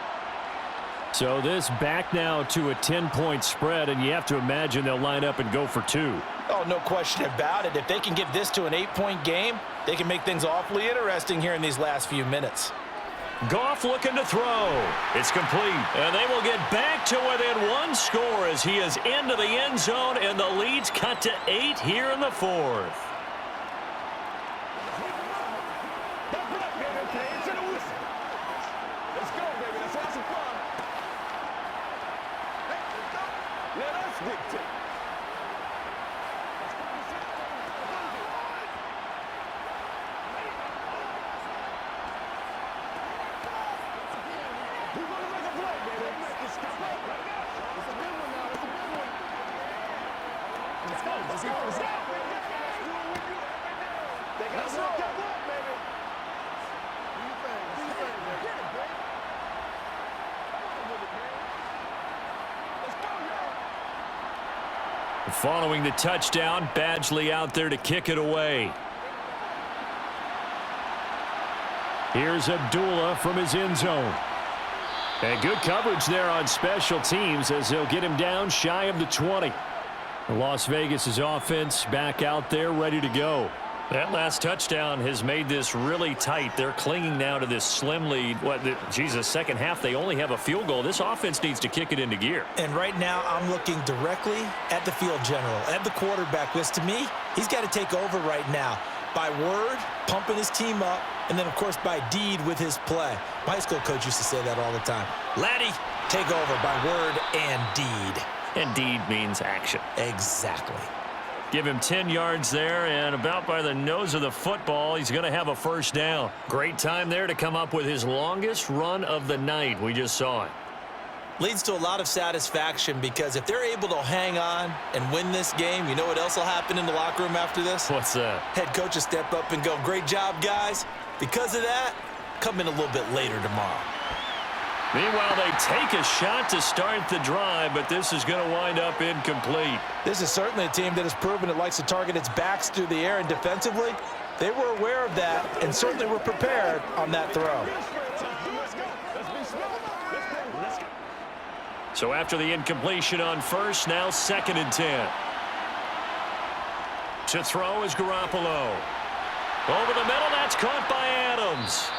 So this back now to a 10-point spread, and you have to imagine they'll line up and go for 2. Oh, no question about it. If they can get this to an 8-point game, they can make things awfully interesting here in these last few minutes. Goff looking to throw. It's complete. And they will get back to within 1 score as he is into the end zone, and the lead's cut to 8 here in the 4th. Let's go, baby. Let's have some fun. Let us dictate. Let's go. Let's go. Let's go. Following the touchdown, Badgley out there to kick it away. Here's Abdullah from his end zone. And good coverage there on special teams as they'll get him down shy of the 20. Las Vegas' offense back out there ready to go. That last touchdown has made this really tight. They're clinging now to this slim lead. Second half, they only have a field goal. This offense needs to kick it into gear. And right now, I'm looking directly at the field general, at the quarterback, because to me, he's got to take over right now. By word, pumping his team up, and then, of course, by deed with his play. My high school coach used to say that all the time. Laddie, take over by word and deed. And deed means action. Exactly. Give him 10 yards there, and about by the nose of the football, he's going to have a first down. Great time there to come up with his longest run of the night. We just saw it. Leads to a lot of satisfaction because if they're able to hang on and win this game, you know what else will happen in the locker room after this? What's that? Head coach will step up and go, great job, guys. Because of that, come in a little bit later tomorrow. Meanwhile, they take a shot to start the drive, but this is going to wind up incomplete. This is certainly a team that has proven it likes to target its backs through the air, and defensively, they were aware of that and certainly were prepared on that throw. So after the incompletion on first, now 2nd and 10. To throw is Garoppolo. Over the middle, that's caught by Adams.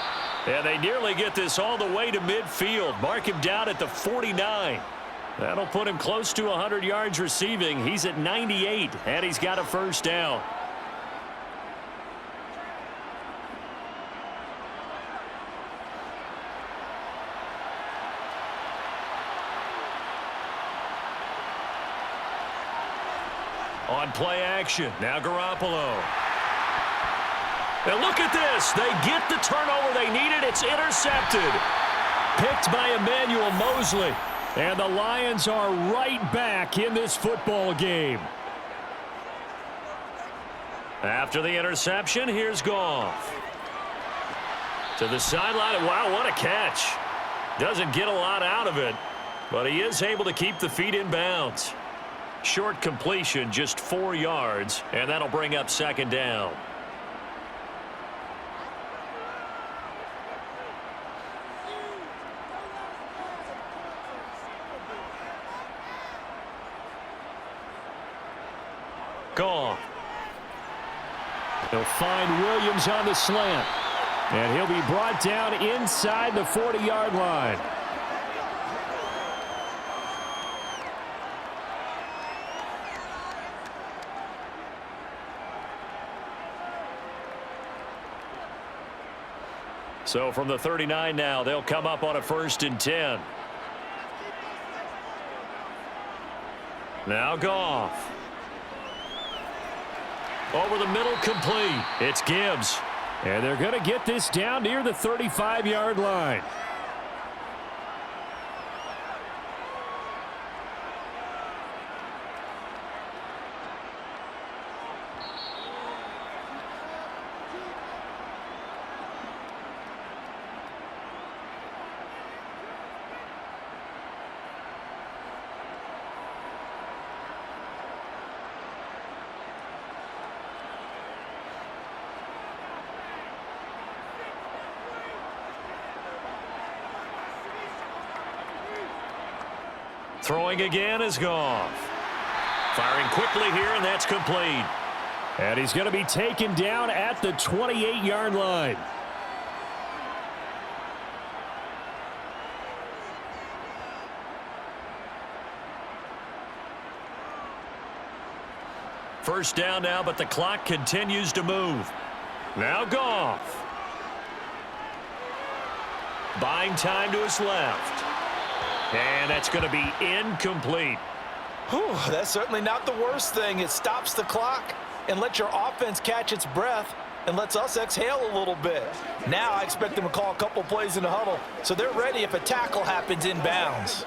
And they nearly get this all the way to midfield. Mark him down at the 49. That'll put him close to 100 yards receiving. He's at 98, and he's got a first down. On play action, now Garoppolo. And look at this. They get the turnover they needed. It's intercepted. Picked by Emmanuel Mosley. And the Lions are right back in this football game. After the interception, here's Goff. To the sideline. Wow, what a catch. Doesn't get a lot out of it, but he is able to keep the feet in bounds. Short completion, just 4 yards, and that'll bring up 2nd down. Goff. He'll find Williams on the slant. And he'll be brought down inside the 40-yard line. So from the 39 now, they'll come up on a 1st and 10. Now Goff. Over the middle, complete. It's Gibbs. And they're going to get this down near the 35-yard line. Throwing again is Goff. Firing quickly here, and that's complete. And he's going to be taken down at the 28-yard line. First down now, but the clock continues to move. Now Goff. Buying time to his left. And that's going to be incomplete. Whew, that's certainly not the worst thing. It stops the clock and lets your offense catch its breath and lets us exhale a little bit. Now I expect them to call a couple plays in the huddle so they're ready if a tackle happens in bounds.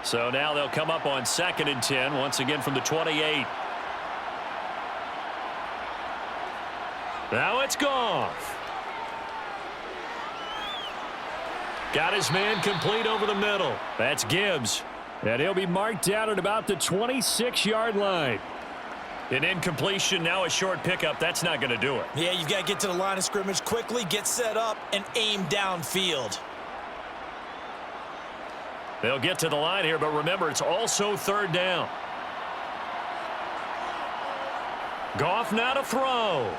So now they'll come up on 2nd and 10, once again from the 28. Now it's Goff. Got his man complete over the middle. That's Gibbs. And he'll be marked down at about the 26-yard line. An incompletion, now a short pickup. That's not going to do it. Yeah, you've got to get to the line of scrimmage quickly, get set up, and aim downfield. They'll get to the line here, but remember, it's also 3rd down. Goff now to throw.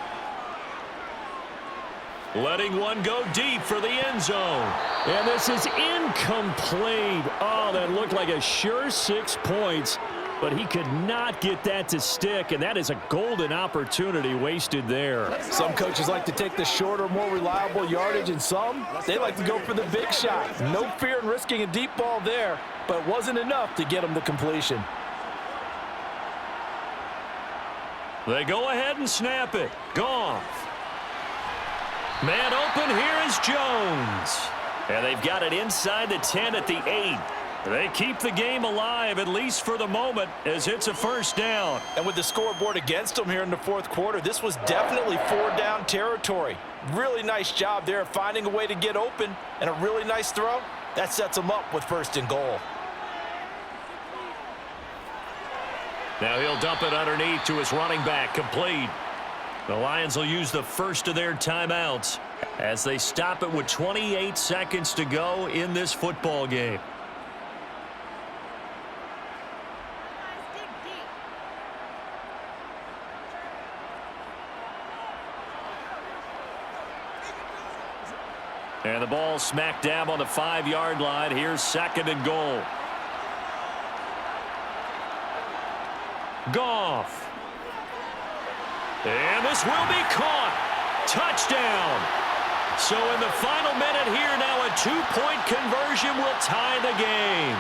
Letting one go deep for the end zone. And this is incomplete. Oh, that looked like a sure 6 points, but he could not get that to stick, and that is a golden opportunity wasted there. Some coaches like to take the shorter, more reliable yardage, and some, they like to go for the big shot. No fear in risking a deep ball there, but it wasn't enough to get him the completion. They go ahead and snap it. Goff. Man open, here is Jones. And they've got it inside the 10 at the 8. They keep the game alive, at least for the moment, as it's a 1st down. And with the scoreboard against them here in the 4th quarter, this was definitely 4-down territory. Really nice job there of finding a way to get open, and a really nice throw. That sets them up with 1st and goal. Now he'll dump it underneath to his running back, complete. The Lions will use the first of their timeouts as they stop it with 28 seconds to go in this football game. And the ball smack dab on the 5-yard line. Here's 2nd and goal. Goff. And this will be caught. Touchdown. So in the final minute here now, a 2-point conversion will tie the game.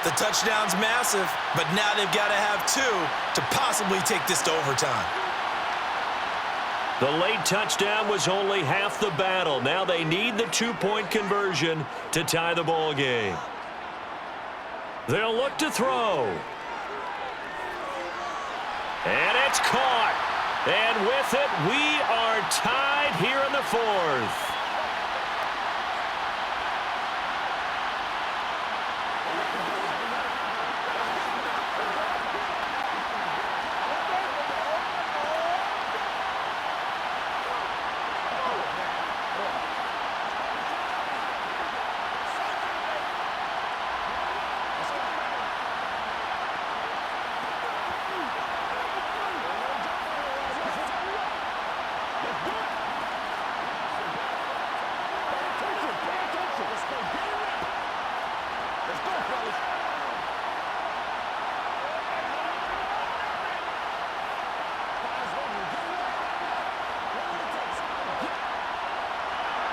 The touchdown's massive, but now they've got to have 2 to possibly take this to overtime. The late touchdown was only half the battle. Now they need the 2-point conversion to tie the ball game. They'll look to throw. And it's caught. And with it, we are tied here in the 4th.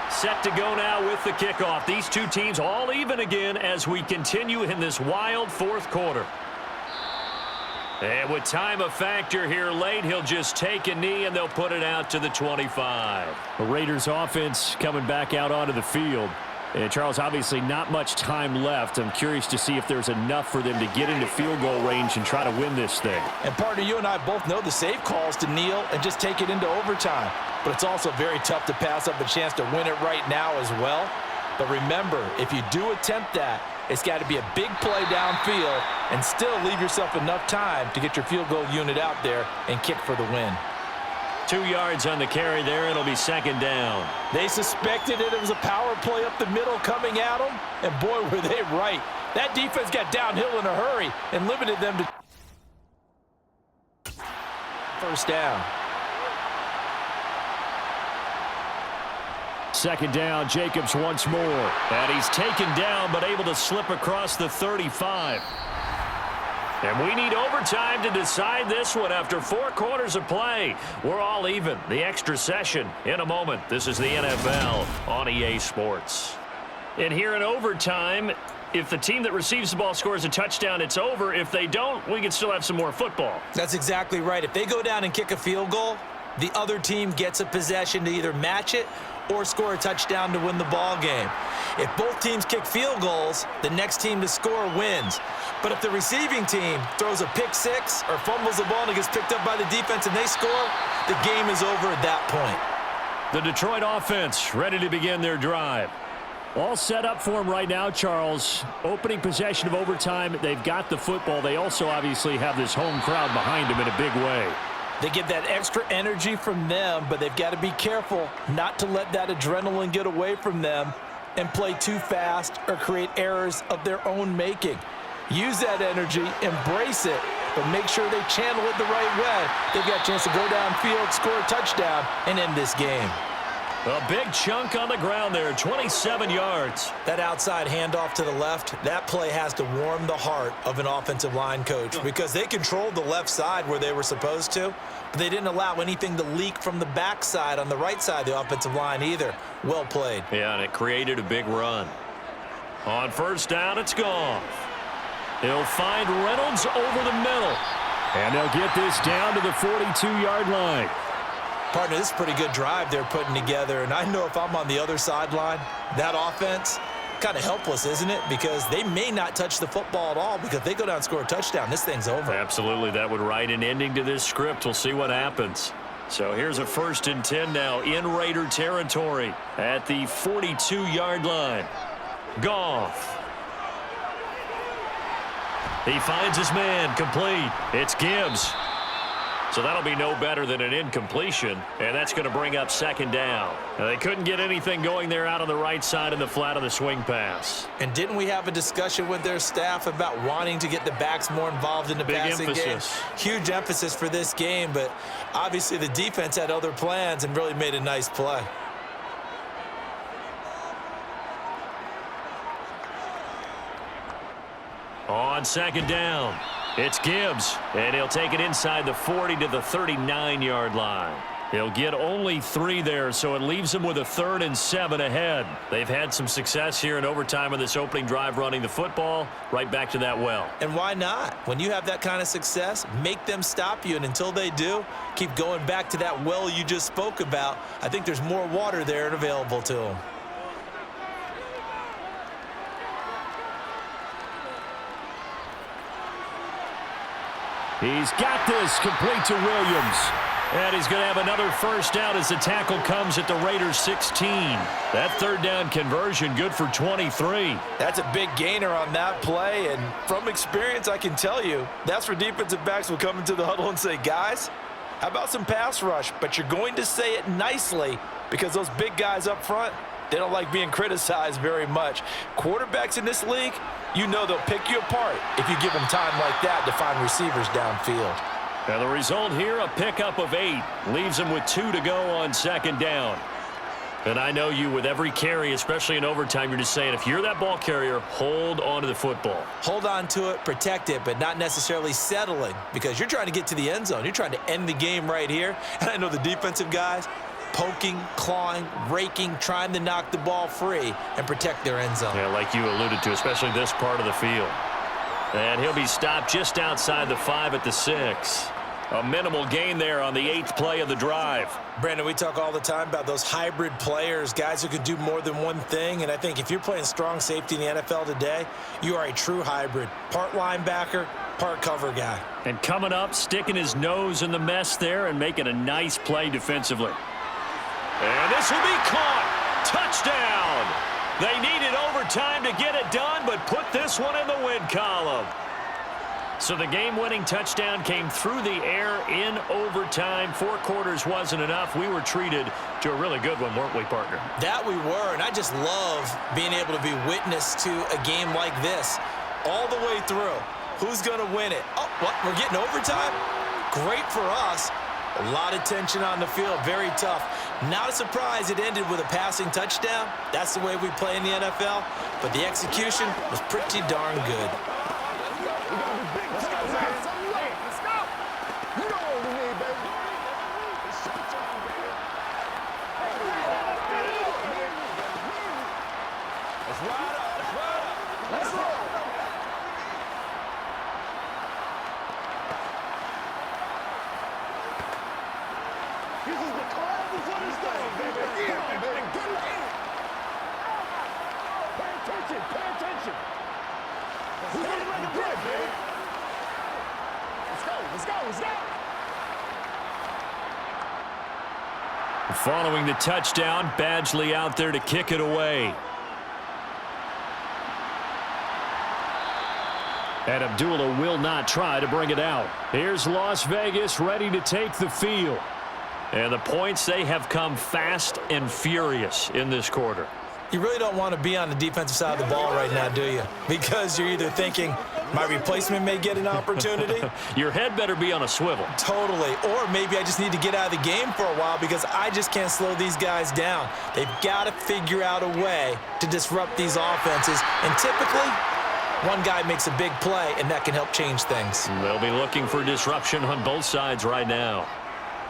Set to go now with the kickoff. These two teams all even again as we continue in this wild 4th quarter. And with time a factor here late, he'll just take a knee and they'll put it out to the 25. The Raiders offense coming back out onto the field. And Charles, obviously not much time left. I'm curious to see if there's enough for them to get into field goal range and try to win this thing. And partner, you and I both know the safe calls to kneel and just take it into overtime. But it's also very tough to pass up a chance to win it right now as well. But remember, if you do attempt that, it's got to be a big play downfield and still leave yourself enough time to get your field goal unit out there and kick for the win. 2 yards on the carry there. It'll be 2nd down. They suspected it was a power play up the middle coming at them, and boy, were they right. That defense got downhill in a hurry and limited them to 1st down. 2nd down, Jacobs once more. And he's taken down but able to slip across the 35. And we need overtime to decide this one after 4 quarters of play. We're all even. The extra session in a moment. This is the NFL on EA Sports. And here in overtime, if the team that receives the ball scores a touchdown, it's over. If they don't, we can still have some more football. That's exactly right. If they go down and kick a field goal, the other team gets a possession to either match it or score a touchdown to win the ball game. If both teams kick field goals, the next team to score wins. But if the receiving team throws a pick six or fumbles the ball and it gets picked up by the defense and they score, the game is over at that point. The Detroit offense ready to begin their drive. All set up for them right now, Charles. Opening possession of overtime. They've got the football. They also obviously have this home crowd behind them in a big way. They get that extra energy from them, but they've got to be careful not to let that adrenaline get away from them and play too fast or create errors of their own making. Use that energy, embrace it, but make sure they channel it the right way. They've got a chance to go downfield, score a touchdown, and end this game. A big chunk on the ground there, 27 yards. That outside handoff to the left, that play has to warm the heart of an offensive line coach because they controlled the left side where they were supposed to, but they didn't allow anything to leak from the backside on the right side of the offensive line either. Well played. Yeah, and it created a big run. On first down, it's gone. He'll find Reynolds over the middle, and they'll get this down to the 42-yard line. Partner, this is a pretty good drive they're putting together, and I know if I'm on the other sideline, that offense, kind of helpless, isn't it? Because they may not touch the football at all, because if they go down and score a touchdown, this thing's over. Absolutely, that would write an ending to this script. We'll see what happens. So here's a 1st and 10 now in Raider territory at the 42-yard line. Goff. He finds his man, complete. It's Gibbs. So that'll be no better than an incompletion, and that's going to bring up 2nd down. Now, they couldn't get anything going there out on the right side in the flat of the swing pass. And didn't we have a discussion with their staff about wanting to get the backs more involved in the passing game? Huge emphasis for this game, but obviously the defense had other plans and really made a nice play. On 2nd down, it's Gibbs, and he'll take it inside the 40 to the 39-yard line. He'll get only 3 there, so it leaves him with a 3rd and 7 ahead. They've had some success here in overtime in this opening drive running the football right back to that well. And why not? When you have that kind of success, make them stop you, and until they do, keep going back to that well you just spoke about. I think there's more water there and available to them. He's got this complete to Williams. And he's going to have another first down as the tackle comes at the Raiders 16. That 3rd down conversion good for 23. That's a big gainer on that play, and from experience I can tell you that's where defensive backs will come into the huddle and say, guys, how about some pass rush? But you're going to say it nicely because those big guys up front, they don't like being criticized very much. Quarterbacks in this league, you know they'll pick you apart if you give them time like that to find receivers downfield. Now the result here, a pickup of 8. Leaves him with 2 to go on 2nd down. And I know you, with every carry, especially in overtime, you're just saying, if you're that ball carrier, hold on to the football. Hold on to it, protect it, but not necessarily settling because you're trying to get to the end zone. You're trying to end the game right here. And I know the defensive guys, poking, clawing, raking, trying to knock the ball free and protect their end zone. Yeah, like you alluded to, especially this part of the field. And he'll be stopped just outside the 5 at the 6. A minimal gain there on the 8th play of the drive. Brandon, we talk all the time about those hybrid players, guys who can do more than one thing. And I think if you're playing strong safety in the NFL today, you are a true hybrid. Part linebacker, part cover guy. And coming up, sticking his nose in the mess there and making a nice play defensively. And this will be caught. Touchdown. They needed overtime to get it done, but put this one in the win column. So the game-winning touchdown came through the air in overtime. 4 quarters wasn't enough. We were treated to a really good one, weren't we, partner? That we were, and I just love being able to be witness to a game like this all the way through. Who's going to win it? Oh, what? We're getting overtime? Great for us. A lot of tension on the field, very tough. Not a surprise it ended with a passing touchdown. That's the way we play in the NFL, but the execution was pretty darn good. This is the calm before the storm, baby. Come on, baby. Get it. Pay attention. Pay attention. Who's going to make a play, baby? Let's go. Let's go. Let's go. Following the touchdown, Badgley out there to kick it away. And Abdullah will not try to bring it out. Here's Las Vegas ready to take the field. And the points, they have come fast and furious in this quarter. You really don't want to be on the defensive side of the ball right now, do you? Because you're either thinking, my replacement may get an opportunity. Your head better be on a swivel. Totally. Or maybe I just need to get out of the game for a while because I just can't slow these guys down. They've got to figure out a way to disrupt these offenses. And typically, one guy makes a big play, and that can help change things. They'll be looking for disruption on both sides right now.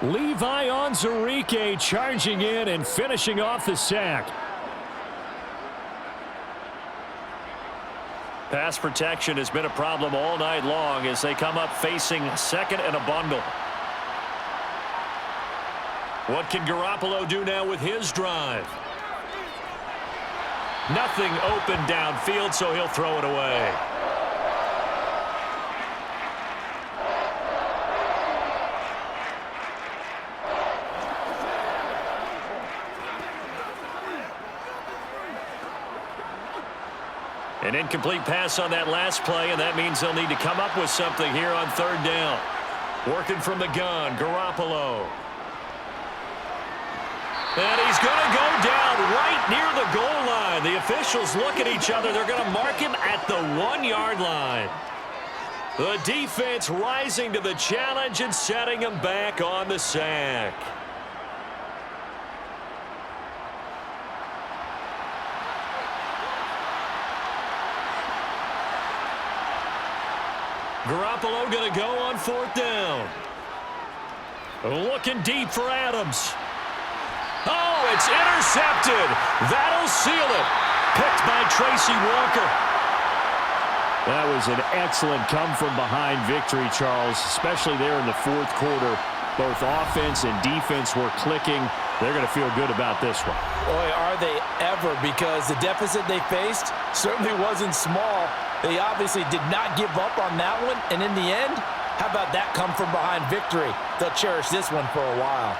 Levi Onwuzurike charging in and finishing off the sack. Pass protection has been a problem all night long as they come up facing second and a bundle. What can Garoppolo do now with his drive? Nothing open downfield, so he'll throw it away. An incomplete pass on that last play, and that means they'll need to come up with something here on third down. Working from the gun, Garoppolo. And he's going to go down right near the goal line. The officials look at each other. They're going to mark him at the 1-yard line. The defense rising to the challenge and setting him back on the sack. Garoppolo going to go on fourth down. Looking deep for Adams. Oh, it's intercepted. That'll seal it. Picked by Tracy Walker. That was an excellent come-from-behind victory, Charles, especially there in the fourth quarter. Both offense and defense were clicking. They're going to feel good about this one. Boy, are they ever, because the deficit they faced certainly wasn't small. They obviously did not give up on that one, and in the end, how about that come-from-behind victory? They'll cherish this one for a while.